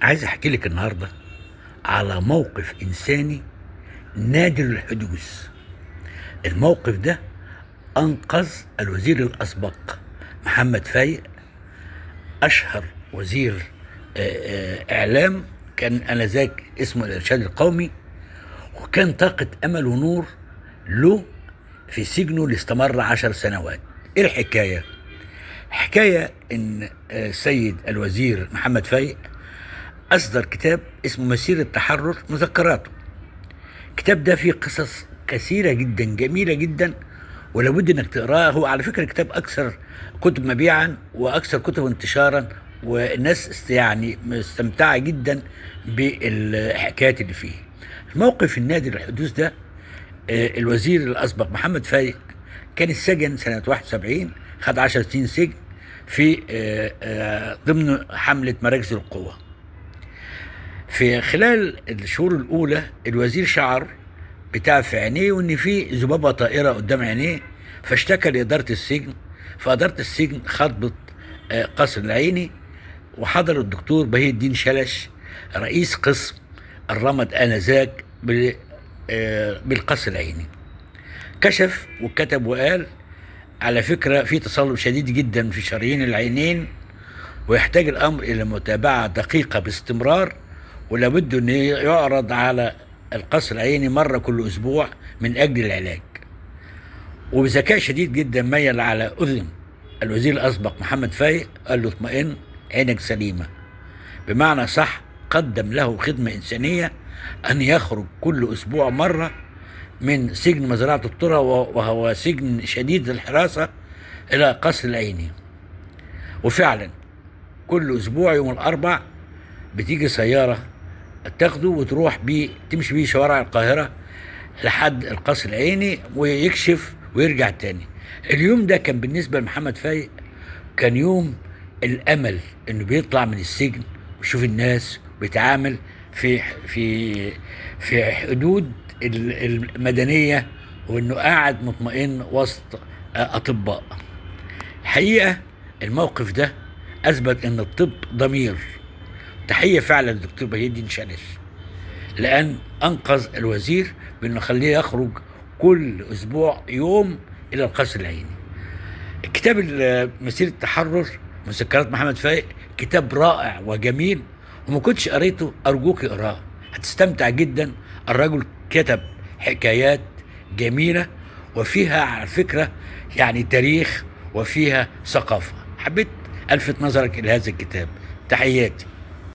عايز احكي لك النهارده على موقف انساني نادر الحدوث. الموقف ده انقذ الوزير الاسبق محمد فايق، اشهر وزير اعلام كان انذاك اسمه الارشاد القومي، وكان طاقه امل ونور له في سجنه اللي استمر 10 سنوات. ايه الحكايه؟ حكايه ان السيد الوزير محمد فايق اصدر كتاب اسمه مسير التحرر مذكراته. الكتاب ده فيه قصص كثيرة جدا جميلة جدا، ولابد انك تقراه. هو على فكرة كتاب اكثر كتب مبيعا واكثر كتب انتشارا، والناس يعني مستمتعة جدا بالحكايات اللي فيه. الموقف النادر الحدوث ده، الوزير الاسبق محمد فايق كان السجن سنة 71، خد 10 سنين سجن في ضمن حملة مراكز القوة. في خلال الشهور الاولى الوزير شعر بتاع في عينيه وان في ذبابه طائره قدام عينيه، فاشتكى لاداره السجن. فاداره السجن خاطبت قصر العيني، وحضر الدكتور بهي الدين شلش رئيس قسم الرمد انذاك بالقصر العيني. كشف وكتب وقال: على فكره في تصلب شديد جدا في شرايين العينين، ويحتاج الامر الى متابعه دقيقه باستمرار، ولابد ان يعرض على القصر العيني مره كل اسبوع من اجل العلاج. وبذكاء شديد جدا ميل على اذن الوزير الاسبق محمد فايق، قال له: اطمئن، عينك سليمه. بمعنى صح، قدم له خدمه انسانيه ان يخرج كل اسبوع مره من سجن مزرعه الطرى، وهو سجن شديد الحراسه، الى قصر العيني. وفعلا كل اسبوع يوم الاربع بتيجي سياره تاخده وتروح بيه، تمشي بيه شوارع القاهره لحد القصر العيني ويكشف ويرجع تاني. اليوم ده كان بالنسبه لمحمد فايق كان يوم الامل، انه بيطلع من السجن ويشوف الناس، بيتعامل في حدود المدنيه، وانه قاعد مطمئن وسط اطباء. الحقيقه الموقف ده اثبت ان الطب ضمير. تحيه فعلا للدكتور بهي الدين شلش، لان انقذ الوزير بانه خليه يخرج كل اسبوع يوم الى القصر العيني. كتاب مسير التحرر مذكرات محمد فايق كتاب رائع وجميل، وما كنتش قريته ارجوك اقراه، هتستمتع جدا. الرجل كتب حكايات جميله وفيها على فكره يعني تاريخ وفيها ثقافه. حبيت الفت نظرك الى هذا الكتاب. تحياتي.